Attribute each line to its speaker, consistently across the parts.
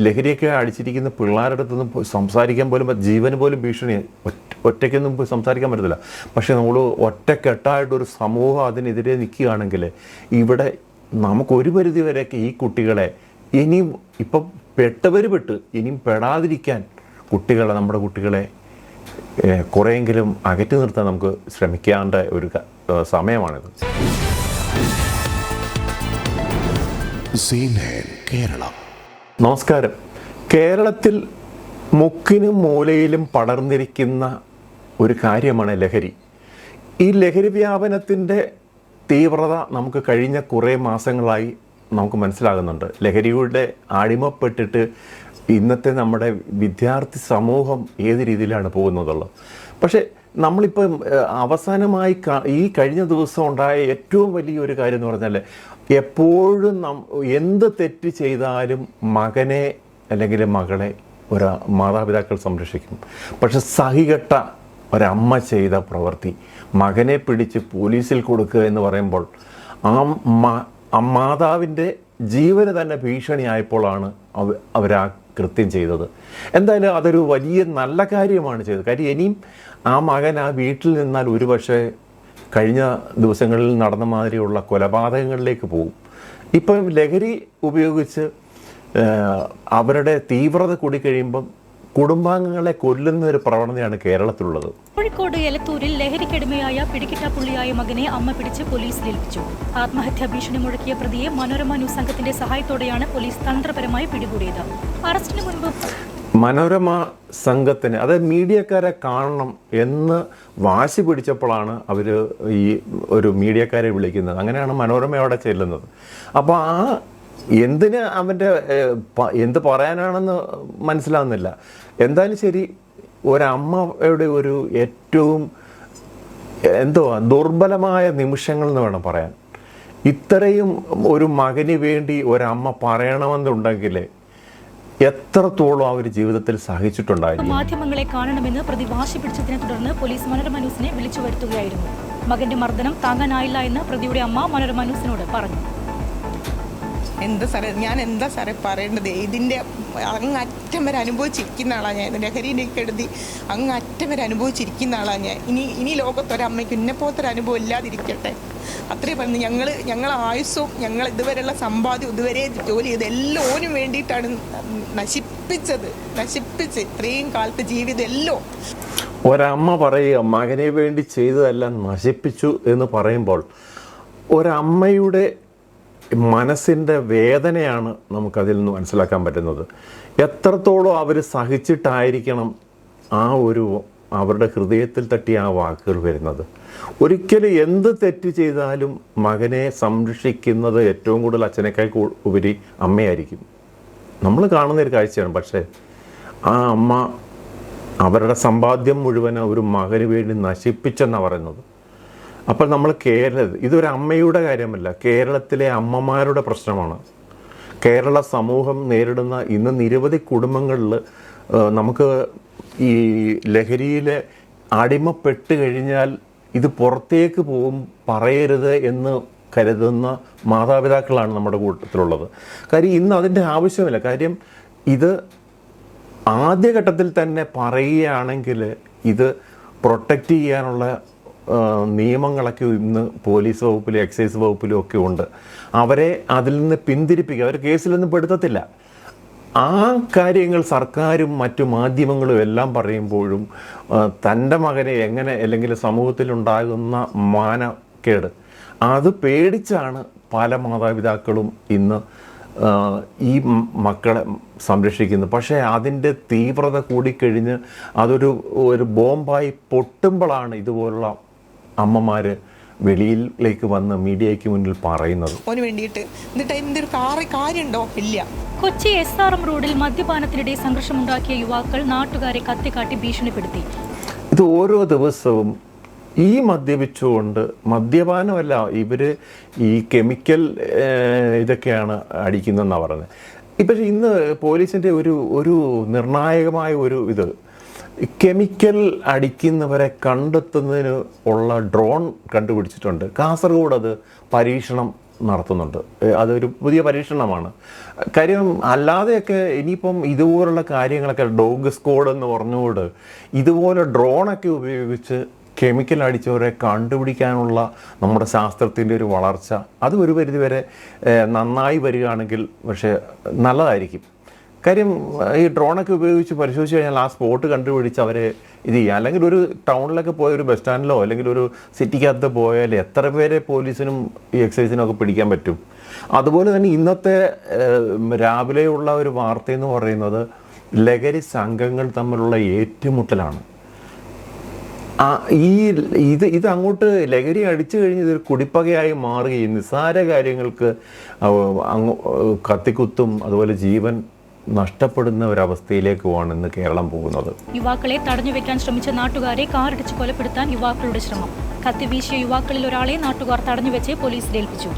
Speaker 1: ലഹരിയൊക്കെ അടിച്ചിരിക്കുന്ന പിള്ളേരുടെ അടുത്തൊന്നും സംസാരിക്കാൻ പോലും ജീവന് പോലും ഭീഷണി, ഒറ്റയ്ക്കൊന്നും പോയി സംസാരിക്കാൻ പറ്റത്തില്ല. പക്ഷേ നമ്മൾ ഒറ്റക്കെട്ടായിട്ടൊരു സമൂഹം അതിനെതിരെ നിൽക്കുകയാണെങ്കിൽ ഇവിടെ നമുക്കൊരു പരിധി വരെയൊക്കെ ഈ കുട്ടികളെ ഇനിയും ഇപ്പം പെട്ട് ഇനിയും പെടാതിരിക്കാൻ നമ്മുടെ കുട്ടികളെ കുറേയെങ്കിലും അകറ്റി നിർത്താൻ നമുക്ക് ശ്രമിക്കേണ്ട ഒരു സമയമാണിത്. കേരളം. നമസ്കാരം. കേരളത്തിൽ മുക്കിനും മൂലയിലും പടർന്നിരിക്കുന്ന ഒരു കാര്യമാണ് ലഹരി. ഈ ലഹരി വ്യാപനത്തിൻ്റെ തീവ്രത നമുക്ക് കഴിഞ്ഞ കുറേ മാസങ്ങളായി നമുക്ക് മനസ്സിലാകുന്നുണ്ട്. ലഹരിയുടെ അടിമപ്പെട്ടിട്ട് ഇന്നത്തെ നമ്മുടെ വിദ്യാർത്ഥി സമൂഹം ഏത് രീതിയിലാണ് പോകുന്നതുള്ളത്. പക്ഷേ നമ്മളിപ്പം അവസാനമായി ഈ കഴിഞ്ഞ ദിവസം ഉണ്ടായ ഏറ്റവും വലിയൊരു കാര്യം എന്ന് പറഞ്ഞാൽ, എപ്പോഴും എന്ത് തെറ്റ് ചെയ്താലും മകനെ അല്ലെങ്കിൽ മകളെ മാതാപിതാക്കൾ സംരക്ഷിക്കും. പക്ഷെ സഹികെട്ട ഒരമ്മ ചെയ്ത പ്രവൃത്തി മകനെ പിടിച്ച് പോലീസിൽ കൊടുക്കുക എന്ന് പറയുമ്പോൾ ആ മാതാവിൻ്റെ ജീവന് തന്നെ ഭീഷണിയായപ്പോഴാണ് അവരാ കൃത്യം ചെയ്തത്. എന്തായാലും അതൊരു വലിയ നല്ല കാര്യമാണ് ചെയ്തത്. കാര്യം ഇനിയും ആ മകൻ ആ വീട്ടിൽ നിന്നാൽ ഒരുപക്ഷെ കഴിഞ്ഞ ദിവസങ്ങളിൽ നടന്ന മാതിരിയുള്ള കൊലപാതകങ്ങളിലേക്ക് പോകും. ഇപ്പം ലഹരി ഉപയോഗിച്ച് അവരുടെ തീവ്രത കൂടിക്കഴിയുമ്പം കുടുംബാംഗങ്ങളെ കൊല്ലുന്ന ഒരു പ്രവണതയാണ് കേരളത്തിലുള്ളത്.
Speaker 2: കോഴിക്കോട് എലത്തൂരിൽ ലഹരിക്കടിമയായ പിടികിട്ടാപ്പുള്ളിയായ മകനെ അമ്മ പിടിച്ച് പോലീസിൽ ഏൽപ്പിച്ചു. ആത്മഹത്യാ ഭീഷണി മുഴക്കിയ പ്രതിയെ മനോരമ ന്യൂസ് സംഘത്തിന്റെ സഹായത്തോടെയാണ് പോലീസ് തന്ത്രപരമായി പിടികൂടിയത്. അറസ്റ്റിന് മുൻപ്
Speaker 1: മനോരമ സംഘത്തിന്, അതായത് മീഡിയക്കാരെ കാണണം എന്ന് വാശി പിടിച്ചപ്പോഴാണ് അവർ ഈ ഒരു മീഡിയക്കാരെ വിളിക്കുന്നത്. അങ്ങനെയാണ് മനോരമ അവിടെ ചെല്ലുന്നത്. അപ്പോൾ എന്തിന് അവൻ്റെ എന്ത് പറയാനാണെന്ന് മനസ്സിലാവുന്നില്ല. എന്തായാലും ശരി, ഒരമ്മയുടെ ഒരു ഏറ്റവും ദുർബലമായ നിമിഷങ്ങൾ എന്ന് വേണം പറയാൻ. ഇത്രയും ഒരു മകന് വേണ്ടി ഒരമ്മ പറയണമെന്നുണ്ടെങ്കിൽ എത്രത്തോളം അവർ ജീവിതത്തിൽ സഹിച്ചിട്ടുണ്ടായിരുന്നു.
Speaker 2: മാധ്യമങ്ങളെ കാണണമെന്ന് പ്രതി വാശി പിടിച്ചതിനെ തുടർന്ന് പോലീസ് മനോരമ ന്യൂസിനെ വിളിച്ചു വരുത്തുകയായിരുന്നു. മകന്റെ മർദ്ദനം താങ്ങാനായില്ല എന്ന് പ്രതിയുടെ അമ്മ മനോരമ ന്യൂസിനോട് പറഞ്ഞു.
Speaker 3: ഞാൻ എന്താ സാറേ പറയേണ്ടത്? ഇതിൻ്റെ അങ്ങറ്റം വരെ അനുഭവിച്ചിരിക്കുന്ന ആളാണ് ഞാൻ. ലഹരിൻ്റെ കെടുതി അങ്ങറ്റം വരെ അനുഭവിച്ചിരിക്കുന്ന ആളാണ് ഞാൻ. ഇനി ലോകത്തൊരമ്മയ്ക്ക് ഇന്നെപ്പോലത്തൊരു അനുഭവം ഇല്ലാതിരിക്കട്ടെ. അത്രയും പറഞ്ഞു. ഞങ്ങൾ ആയുസ്സും ഞങ്ങൾ ഇതുവരെയുള്ള സമ്പാദ്യം ഇതുവരെ ജോലി ചെയ്ത് എല്ലാം ഓനും വേണ്ടിയിട്ടാണ് നശിപ്പിച്ച് ഇത്രയും കാലത്ത് ജീവിതം എല്ലാം.
Speaker 1: ഒരമ്മ പറയുക മകനെ വേണ്ടി ചെയ്തതെല്ലാം നശിപ്പിച്ചു എന്ന് പറയുമ്പോൾ ഒരമ്മയുടെ മനസ്സിൻ്റെ വേദനയാണ് നമുക്കതിൽ നിന്ന് മനസ്സിലാക്കാൻ പറ്റുന്നത്. എത്രത്തോളം അവർ സഹിച്ചിട്ടായിരിക്കണം അവരുടെ ഹൃദയത്തിൽ തട്ടി ആ വാക്കുകൾ വരുന്നത്. ഒരിക്കലും എന്ത് തെറ്റ് ചെയ്താലും മകനെ സംരക്ഷിക്കുന്നത് ഏറ്റവും കൂടുതൽ അച്ഛനേക്കാൾ ഉപരി അമ്മയായിരിക്കും. നമ്മൾ കാണുന്നൊരു കാഴ്ചയാണ്. പക്ഷേ ആ അമ്മ അവരുടെ സമ്പാദ്യം മുഴുവൻ ഒരു മകന് വേണ്ടി നശിപ്പിച്ചെന്നാണ് പറയുന്നത്. അപ്പോൾ നമ്മൾ ഇതൊരു അമ്മയുടെ കാര്യമല്ല, കേരളത്തിലെ അമ്മമാരുടെ പ്രശ്നമാണ്. കേരള സമൂഹം നേരിടുന്ന ഇന്ന് നിരവധി കുടുംബങ്ങളിൽ നമുക്ക് ഈ ലഹരിയിൽ അടിമപ്പെട്ട് കഴിഞ്ഞാൽ ഇത് പുറത്തേക്ക് പറയരുത് എന്ന് കരുതുന്ന മാതാപിതാക്കളാണ് നമ്മുടെ കൂട്ടത്തിലുള്ളത്. കാര്യം ഇന്ന് അതിൻ്റെ ആവശ്യമില്ല. കാര്യം ഇത് ആദ്യഘട്ടത്തിൽ തന്നെ പറയുകയാണെങ്കിൽ ഇത് പ്രൊട്ടക്റ്റ് ചെയ്യാനുള്ള നിയമങ്ങളൊക്കെ ഇന്ന് പോലീസ് വകുപ്പിലും എക്സൈസ് വകുപ്പിലും ഒക്കെ ഉണ്ട്. അവരെ അതിൽ നിന്ന് പിന്തിരിപ്പിക്കുക, അവർ കേസിലൊന്നും പെടുത്തത്തില്ല. ആ കാര്യങ്ങൾ സർക്കാരും മറ്റു മാധ്യമങ്ങളും എല്ലാം പറയുമ്പോഴും തൻ്റെ മകനെ എങ്ങനെ, അല്ലെങ്കിൽ സമൂഹത്തിലുണ്ടാകുന്ന മാനക്കേട് അത് പേടിച്ചാണ് പല മാതാപിതാക്കളും ഇന്ന് ഈ മക്കളെ സംരക്ഷിക്കുന്നത്. പക്ഷേ അതിൻ്റെ തീവ്രത കൂടിക്കഴിഞ്ഞ് ഒരു ബോംബായി പൊട്ടുമ്പോഴാണ് ഇതുപോലുള്ള അമ്മമാർ വെളിയിലേക്ക് വന്ന് മീഡിയയ്ക്ക് മുന്നിൽ പറയുന്നത്.
Speaker 2: കൊച്ചി SRM റോഡിൽ മദ്യപാനത്തിനിടെ സംഘർഷമുണ്ടാക്കിയ യുവാക്കൾ നാട്ടുകാരെ കത്തിക്കാട്ടി ഭീഷണിപ്പെടുത്തി.
Speaker 1: ഇത് ഓരോ ദിവസവും ഈ മദ്യപിച്ചുകൊണ്ട്, മദ്യപാനമല്ല, ഇവർ ഈ കെമിക്കൽ ഇതൊക്കെയാണ് അടിക്കുന്നതെന്നാണ് പറഞ്ഞത്. പക്ഷേ ഇന്ന് പോലീസിൻ്റെ ഒരു നിർണായകമായ ഇത് കെമിക്കൽ അടിക്കുന്നവരെ കണ്ടെത്തുന്നതിന് ഉള്ള ഡ്രോൺ കണ്ടുപിടിച്ചിട്ടുണ്ട്. കാസർഗോഡ് അത് പരീക്ഷണം നടത്തുന്നുണ്ട്. അതൊരു പുതിയ പരീക്ഷണമാണ്. കാര്യം അല്ലാതെയൊക്കെ ഇനിയിപ്പം ഇതുപോലുള്ള കാര്യങ്ങളൊക്കെ ഡോഗ് സ്ക്വാഡ് എന്ന് പറഞ്ഞുകൊണ്ട് ഇതുപോലെ ഡ്രോണൊക്കെ ഉപയോഗിച്ച് കെമിക്കൽ അടിച്ചവരെ കണ്ടുപിടിക്കാനുള്ള നമ്മുടെ ശാസ്ത്രത്തിൻ്റെ ഒരു വളർച്ച അത് ഒരു പരിധിവരെ നന്നായി വരികയാണെങ്കിൽ പക്ഷേ നല്ലതായിരിക്കും. കാര്യം ഈ ഡ്രോണൊക്കെ ഉപയോഗിച്ച് പരിശോധിച്ച് കഴിഞ്ഞാൽ ആ സ്പോട്ട് കണ്ടുപിടിച്ച് അവരെ ഇത് ചെയ്യുക. അല്ലെങ്കിൽ ഒരു ടൗണിലൊക്കെ പോയ ഒരു ബസ് സ്റ്റാൻഡിലോ അല്ലെങ്കിൽ ഒരു സിറ്റിക്കകത്ത് പോയാൽ എത്ര പേരെ പോലീസിനും ഈ എക്സൈസിനും ഒക്കെ പിടിക്കാൻ പറ്റും. അതുപോലെ തന്നെ ഇന്നത്തെ രാവിലെയുള്ള ഒരു വാർത്തയെന്ന് പറയുന്നത് ലഹരി സംഘങ്ങൾ തമ്മിലുള്ള ഏറ്റുമുട്ടലാണ്. ഇത് അങ്ങോട്ട് ലഹരി അടിച്ചു കഴിഞ്ഞ് ഇതൊരു കുടിപ്പകയായി മാറുകയും നിസ്സാര കാര്യങ്ങൾക്ക് കത്തിക്കുത്തും അതുപോലെ ജീവൻ നഷ്ടപ്പെടുന്ന ഒരവസ്ഥയിലേക്കുമാണ് ഇന്ന് കേരളം പോകുന്നത്.
Speaker 2: യുവാക്കളെ തടഞ്ഞു വെക്കാൻ ശ്രമിച്ച നാട്ടുകാരെ കാറിടിച്ച് കൊലപ്പെടുത്താൻ യുവാക്കളുടെ ശ്രമം. കത്തിവീശിയ യുവാക്കളിൽ ഒരാളെ നാട്ടുകാർ തടഞ്ഞുവെച്ച് പോലീസിലേൽപ്പിച്ചു.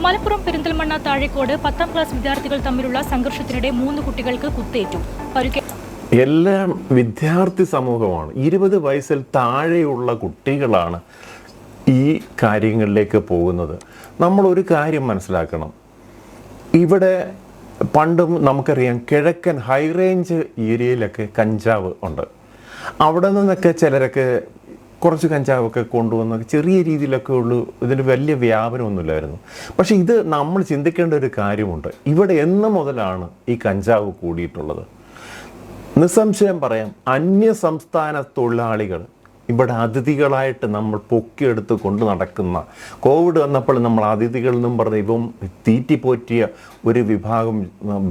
Speaker 2: മലപ്പുറം പെരിന്തൽമണ്ണ താഴേക്കോട് 10ാം ക്ലാസ് വിദ്യാർത്ഥികൾ തമ്മിലുള്ള സംഘർഷത്തിനിടെ 3 കുട്ടികൾക്ക് കുത്തേറ്റു.
Speaker 1: എല്ലാം വിദ്യാർത്ഥി സമൂഹമാണ്. 20 വയസ്സിൽ താഴെയുള്ള കുട്ടികളാണ് ഈ കാര്യങ്ങളിലേക്ക് പോകുന്നത്. നമ്മളൊരു കാര്യം മനസ്സിലാക്കണം. ഇവിടെ പണ്ടും നമുക്കറിയാം കിഴക്കൻ ഹൈ റേഞ്ച് ഏരിയയിലൊക്കെ കഞ്ചാവ് ഉണ്ട്. അവിടെ നിന്നൊക്കെ ചിലരൊക്കെ കുറച്ച് കഞ്ചാവൊക്കെ കൊണ്ടുവന്ന് ചെറിയ രീതിയിലൊക്കെ ഉള്ളൂ. ഇതിന് വലിയ വ്യാപനമൊന്നുമില്ലായിരുന്നു. പക്ഷേ ഇത് നമ്മൾ ചിന്തിക്കേണ്ട ഒരു കാര്യമുണ്ട്. ഇവിടെ എന്ന് മുതലാണ് ഈ കഞ്ചാവ് കൂടിയിട്ടുള്ളത്? നിസ്സംശയം പറയാം, അന്യ സംസ്ഥാന തൊഴിലാളികൾ ഇവിടെ അതിഥികളായിട്ട് നമ്മൾ പൊക്കിയെടുത്ത് കൊണ്ട് നടക്കുന്ന, കോവിഡ് വന്നപ്പോൾ നമ്മൾ അതിഥികൾ എന്നും പറഞ്ഞ് ഇപ്പം തീറ്റിപ്പോറ്റിയ ഒരു വിഭാഗം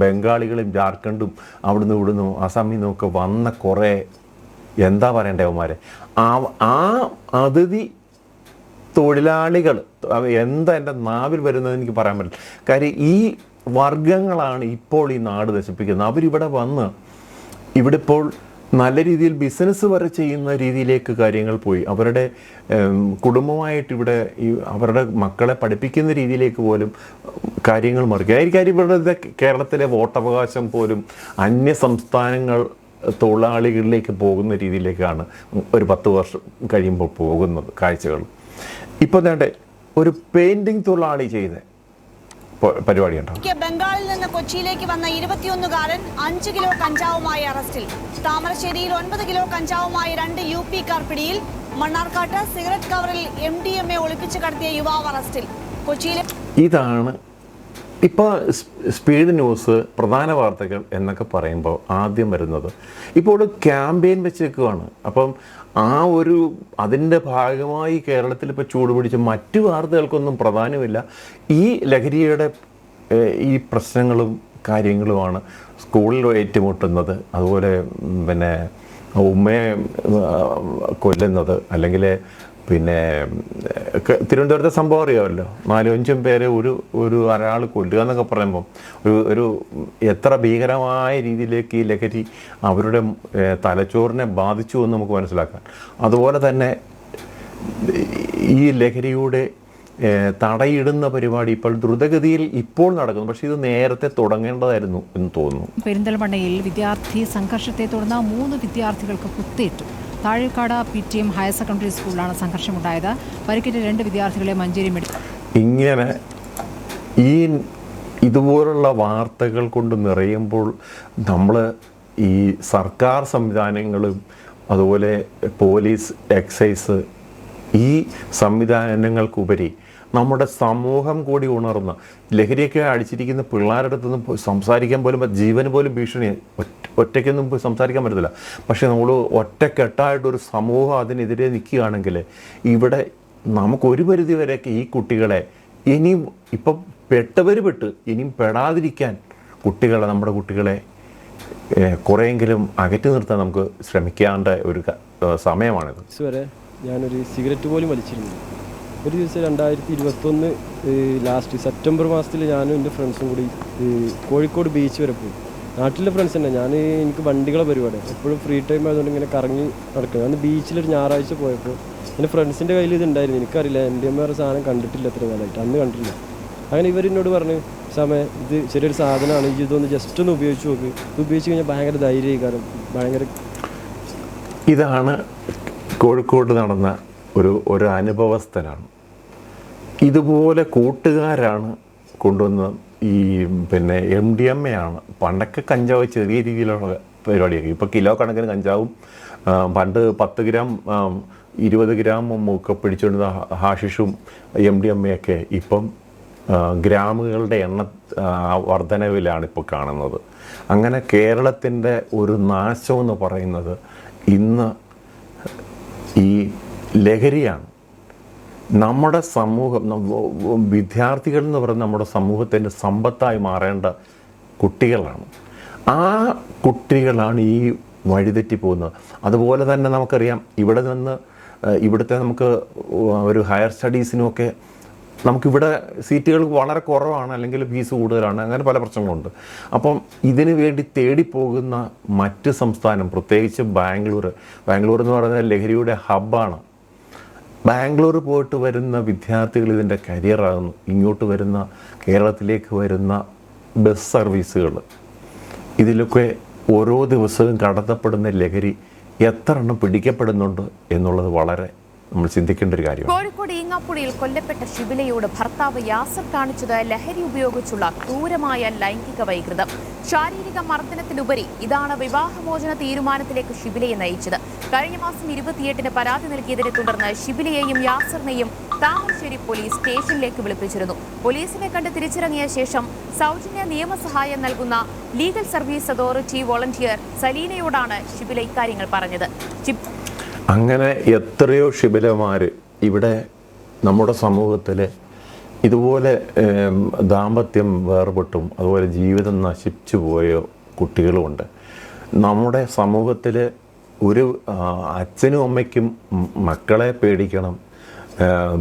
Speaker 1: ബംഗാളികളും ജാർഖണ്ഡും അവിടുന്ന് ഇവിടുന്ന് അസാമിൽ നിന്നൊക്കെ വന്ന കുറേ എന്താ പറയണ്ടേ അവന്മാരെ, ആ അതിഥി തൊഴിലാളികൾ എന്താ എൻ്റെ നാവിൽ വരുന്നത് എനിക്ക് പറയാൻ പറ്റില്ല. കാര്യം ഈ വർഗങ്ങളാണ് ഇപ്പോൾ ഈ നാട് നശിപ്പിക്കുന്നത്. അവരിവിടെ വന്ന് ഇവിടെ ഇപ്പോൾ നല്ല രീതിയിൽ ബിസിനസ് വരെ ചെയ്യുന്ന രീതിയിലേക്ക് കാര്യങ്ങൾ പോയി. അവരുടെ കുടുംബമായിട്ട് ഇവിടെ അവരുടെ മക്കളെ പഠിപ്പിക്കുന്ന രീതിയിലേക്ക് പോലും കാര്യങ്ങൾ മറിക്കുക. കാര്യം ഇവരുടെ കേരളത്തിലെ വോട്ടവകാശം പോലും അന്യ സംസ്ഥാനങ്ങൾ തൊഴിലാളികളിലേക്ക് പോകുന്ന രീതിയിലേക്കാണ് ഒരു 10 വർഷം കഴിയുമ്പോൾ പോകുന്നത് കാഴ്ചകൾ. ഇപ്പോൾ നേട്ടെ ഒരു പെയിൻറ്റിങ് തൊഴിലാളി ചെയ്ത പരിപാടിയുണ്ടോ?
Speaker 4: ബംഗാളിൽ നിന്ന് കൊച്ചിയിലേക്ക് വന്ന 21-കാരൻ 5 കിലോ കഞ്ചാവുമായി അറസ്റ്റിൽ. താമരശ്ശേരിയിൽ 9 കിലോ കഞ്ചാവുമായി 2 UP-കാർ പിടിയിൽ. മണ്ണാർക്കാട്ട് സിഗരറ്റ് കവറിൽ MDMA ഒളിപ്പിച്ച് കടത്തിയ യുവാവ് അറസ്റ്റിൽ. കൊച്ചിയിലെ
Speaker 1: ഇതാണ് ഇപ്പോൾ സ്പീഡ് ന്യൂസ് പ്രധാന വാർത്തകൾ എന്നൊക്കെ പറയുമ്പോൾ ആദ്യം വരുന്നത്. ഇപ്പോൾ ക്യാമ്പയിൻ വെച്ചേക്കുവാണ്. അപ്പം അതിൻ്റെ ഭാഗമായി കേരളത്തിൽ ഇപ്പോൾ ചൂടുപിടിച്ച് മറ്റു വാർത്തകൾക്കൊന്നും പ്രാധാന്യമില്ല. ഈ ലഹരിയുടെ ഈ പ്രശ്നങ്ങളും കാര്യങ്ങളുമാണ് സ്കൂളിൽ ഏറ്റുമുട്ടുന്നത്. അതുപോലെ പിന്നെ ഉമ്മയെ കൊല്ലുന്നത്, അല്ലെങ്കിൽ പിന്നെ തിരുവനന്തപുരത്തെ സംഭവം അറിയാമല്ലോ, 4-5 പേരെ ഒരാൾ കൊല്ലുക എന്നൊക്കെ പറയുമ്പം ഒരു എത്ര ഭീകരമായ രീതിയിലേക്ക് ഈ ലഹരി അവരുടെ തലച്ചോറിനെ ബാധിച്ചു എന്ന് നമുക്ക് മനസ്സിലാക്കാം. അതുപോലെ തന്നെ ഈ ലഹരിയുടെ തടയിടുന്ന പരിപാടി ഇപ്പോൾ ദ്രുതഗതിയിൽ ഇപ്പോൾ നടക്കുന്നു. പക്ഷേ ഇത് നേരത്തെ തുടങ്ങേണ്ടതായിരുന്നു എന്ന് തോന്നുന്നു.
Speaker 5: പെരിന്തൽമണ്ണയിൽ വിദ്യാർത്ഥി സംഘർഷത്തെ തുടർന്ന് 3 വിദ്യാർത്ഥികൾക്ക് കുത്തേറ്റു. താഴേക്കാട് PTM ഹയർ സെക്കൻഡറി സ്കൂളിലാണ് സംഘർഷമുണ്ടായത്. പരിക്കേറ്റ 2 വിദ്യാർത്ഥികളെ മഞ്ചേരി മെഡിക്കൽ.
Speaker 1: ഇങ്ങനെ ഇതുപോലുള്ള വാർത്തകൾ കൊണ്ട് നിറയുമ്പോൾ നമ്മൾ ഈ സർക്കാർ സംവിധാനങ്ങളും അതുപോലെ പോലീസ്, എക്സൈസ്, ഈ സംവിധാനങ്ങൾക്കുപരി നമ്മുടെ സമൂഹം കൂടി ഉണർന്ന് ലഹരിയൊക്കെ അടിച്ചിരിക്കുന്ന പിള്ളേരുടെ അടുത്തൊന്നും സംസാരിക്കാൻ പോലും ജീവന് പോലും ഭീഷണി, ഒറ്റയ്ക്കൊന്നും സംസാരിക്കാൻ പറ്റത്തില്ല. പക്ഷേ നമ്മൾ ഒറ്റക്കെട്ടായിട്ടൊരു സമൂഹം അതിനെതിരെ നിൽക്കുകയാണെങ്കിൽ ഇവിടെ നമുക്കൊരു പരിധി വരെയൊക്കെ ഈ കുട്ടികളെ ഇനിയും ഇപ്പം ഇനിയും പെടാതിരിക്കാൻ നമ്മുടെ കുട്ടികളെ കുറേയെങ്കിലും അകറ്റി നിർത്താൻ നമുക്ക് ശ്രമിക്കേണ്ട ഒരു സമയമാണിത്.
Speaker 6: വരെ ഞാനൊരു സിഗരറ്റ് പോലും വലിച്ചിരുന്നു. ഒരു ദിവസം 2021 ലാസ്റ്റ് സെപ്റ്റംബർ മാസത്തിൽ ഞാനും എൻ്റെ ഫ്രണ്ട്സും കൂടി കോഴിക്കോട് ബീച്ച് വരെ പോയി. നാട്ടിലെ ഫ്രണ്ട്സ് തന്നെ. എനിക്ക് വണ്ടികളെ പരിപാടി എപ്പോഴും ഫ്രീ ടൈം ആയതുകൊണ്ട് ഇങ്ങനെ കറങ്ങി നടക്കുക. ഞാൻ ബീച്ചിലൊരു ഞായറാഴ്ച പോയപ്പോൾ എൻ്റെ ഫ്രണ്ട്സിൻ്റെ കയ്യിൽ ഇതുണ്ടായിരുന്നു. എനിക്കറിയില്ല, MDMA സാധനം കണ്ടിട്ടില്ല എത്ര കാലമായിട്ട്, അന്ന് കണ്ടിട്ടില്ല. അങ്ങനെ ഇവരെന്നോട് പറഞ്ഞു, സമയം ഇത് ചെറിയൊരു സാധനമാണ്, ഇതൊന്ന് ജസ്റ്റ് ഒന്ന് ഉപയോഗിച്ച് നോക്ക്. ഇത് ഉപയോഗിച്ച് കഴിഞ്ഞാൽ ഭയങ്കര ധൈര്യമായി, കാരണം ഭയങ്കര.
Speaker 1: ഇതാണ് കോഴിക്കോട് നടന്ന ഒരു അനുഭവസ്ഥനാണ്. ഇതുപോലെ കൂട്ടുകാരാണ് കൊണ്ടുവന്ന് ഈ പിന്നെ MDMA ആണ്. പണ്ടൊക്കെ കഞ്ചാവ് ചെറിയ രീതിയിലുള്ള പരിപാടിയൊക്കെ, ഇപ്പോൾ കിലോ കണക്കിന് കഞ്ചാവും പണ്ട് 10 ഗ്രാം 20 ഗ്രാമും ഒക്കെ പിടിച്ചുകൊണ്ടുന്ന ഹാഷിഷും MDMA ഒക്കെ ഇപ്പം ഗ്രാമുകളുടെ വർധനവിലാണ് ഇപ്പോൾ കാണുന്നത്. അങ്ങനെ കേരളത്തിൻ്റെ ഒരു നാശം എന്ന് പറയുന്നത് ഇന്ന് ഈ ലഹരിയാണ്. നമ്മുടെ സമൂഹം, വിദ്യാർത്ഥികൾ എന്ന് പറയുന്നത് നമ്മുടെ സമൂഹത്തിൻ്റെ സമ്പത്തായി മാറേണ്ട കുട്ടികളാണ്. ആ കുട്ടികളാണ് ഈ വഴിതെറ്റി പോകുന്നത്. അതുപോലെ തന്നെ നമുക്കറിയാം, ഇവിടുത്തെ നമുക്ക് ഒരു ഹയർ സ്റ്റഡീസിനുമൊക്കെ നമുക്കിവിടെ സീറ്റുകൾ വളരെ കുറവാണ്, അല്ലെങ്കിൽ ഫീസ് കൂടുതലാണ്, അങ്ങനെ പല പ്രശ്നങ്ങളുണ്ട്. അപ്പം ഇതിനു വേണ്ടി തേടിപ്പോകുന്ന മറ്റ് സംസ്ഥാനം, പ്രത്യേകിച്ച് ബാംഗ്ലൂർ എന്ന് പറയുന്നത് ലഹരിയുടെ ഹബ്ബാണ്. ബാംഗ്ലൂർ പോയിട്ട് വരുന്ന വിദ്യാർത്ഥികൾ ഇതിൻ്റെ കരിയറാകുന്നു. ഇങ്ങോട്ട് വരുന്ന കേരളത്തിലേക്ക് വരുന്ന ബസ് സർവീസുകൾ, ഇതിലൊക്കെ ഓരോ ദിവസവും കടത്തപ്പെടുന്ന ലഹരി എത്ര എണ്ണം പിടിക്കപ്പെടുന്നുണ്ട് എന്നുള്ളത് വളരെ നമ്മൾ ചിന്തിക്കേണ്ട ഒരു കാര്യമാണ്.
Speaker 7: കോഴിക്കോട് ഈങ്ങാപ്പുഴയിൽ കൊല്ലപ്പെട്ട ഷിബിലയോട് ഭർത്താവ് യാസർ കാണിച്ചത് ലഹരി ഉപയോഗിച്ചുള്ള ക്രൂരമായ ലൈംഗിക വൈകൃതം. ശാരീരിക മർദ്ദനത്തിലുപരി ഇതാണ് വിവാഹമോചന തീരുമാനത്തിലേക്ക് ഷിബിലയെ നയിച്ചത്. കഴിഞ്ഞ മാസം 28-ന് പരാതി നൽകിയതിനെ തുടർന്ന് ഷിബിലയെയും യാസറിനെയും താമരശ്ശേരി പോലീസ് സ്റ്റേഷനിലേക്ക് വിളിപ്പിച്ചിരുന്നു. പോലീസിനെ കണ്ട് തിരിച്ചിറങ്ങിയ ശേഷം സൗജന്യ നിയമസഹായം നൽകുന്ന ലീഗൽ സർവീസ് അതോറിറ്റി വോളണ്ടിയർ സലീനയോടാണ് ഷിബില ഇക്കാര്യങ്ങൾ പറഞ്ഞത്.
Speaker 1: അങ്ങനെ എത്രയോ ഷിബിലമാർ ഇവിടെ നമ്മുടെ സമൂഹത്തിൽ ഇതുപോലെ ദാമ്പത്യം വേർപെട്ടും അതുപോലെ ജീവിതം നശിച്ചു പോയ കുട്ടികളുമുണ്ട്. നമ്മുടെ സമൂഹത്തിൽ ഒരു അച്ഛനും അമ്മയ്ക്കും മക്കളെ പേടിക്കണം,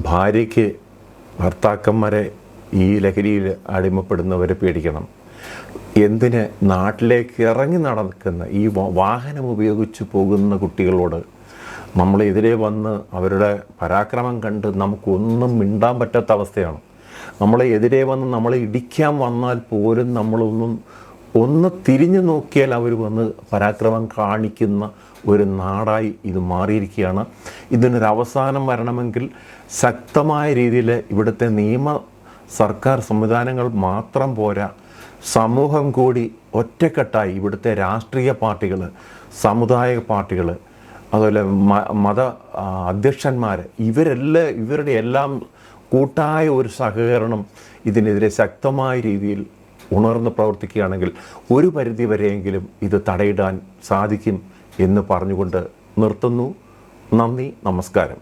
Speaker 1: ഭാര്യയ്ക്ക് ഭർത്താക്കന്മാരെ ഈ ലഹരിയിൽ അടിമപ്പെടുന്നവരെ പേടിക്കണം. എന്തിന് നാട്ടിലേക്ക് ഇറങ്ങി നടക്കുന്ന ഈ വാഹനം ഉപയോഗിച്ച് പോകുന്ന കുട്ടികളോട് നമ്മളെതിരെ വന്ന് അവരുടെ പരാക്രമം കണ്ട് നമുക്കൊന്നും മിണ്ടാൻ പറ്റാത്ത അവസ്ഥയാണ്. നമ്മളെ എതിരെ വന്ന് നമ്മളെ ഇടിക്കാൻ വന്നാൽ പോലും ഒന്ന് തിരിഞ്ഞു നോക്കിയാൽ അവർ വന്ന് പരാക്രമം കാണിക്കുന്ന ഒരു നാടായി ഇത് മാറിയിരിക്കുകയാണ്. ഇതിനൊരു അവസാനം വരണമെങ്കിൽ ശക്തമായ രീതിയിൽ ഇവിടുത്തെ സർക്കാർ സംവിധാനങ്ങൾ മാത്രം പോരാ, സമൂഹം കൂടി ഒറ്റക്കെട്ടായി ഇവിടുത്തെ രാഷ്ട്രീയ പാർട്ടികൾ, സമുദായ പാർട്ടികൾ, അതുപോലെ മത അധ്യക്ഷന്മാർ, ഇവരുടെ എല്ലാം കൂട്ടായ ഒരു സഹകരണം ഇതിനെതിരെ ശക്തമായ രീതിയിൽ ഉണർന്ന് പ്രവർത്തിക്കുകയാണെങ്കിൽ ഒരു പരിധി വരെയെങ്കിലും ഇത് തടയിടാൻ സാധിക്കും എന്ന് പറഞ്ഞുകൊണ്ട് നിർത്തുന്നു. നന്ദി, നമസ്കാരം.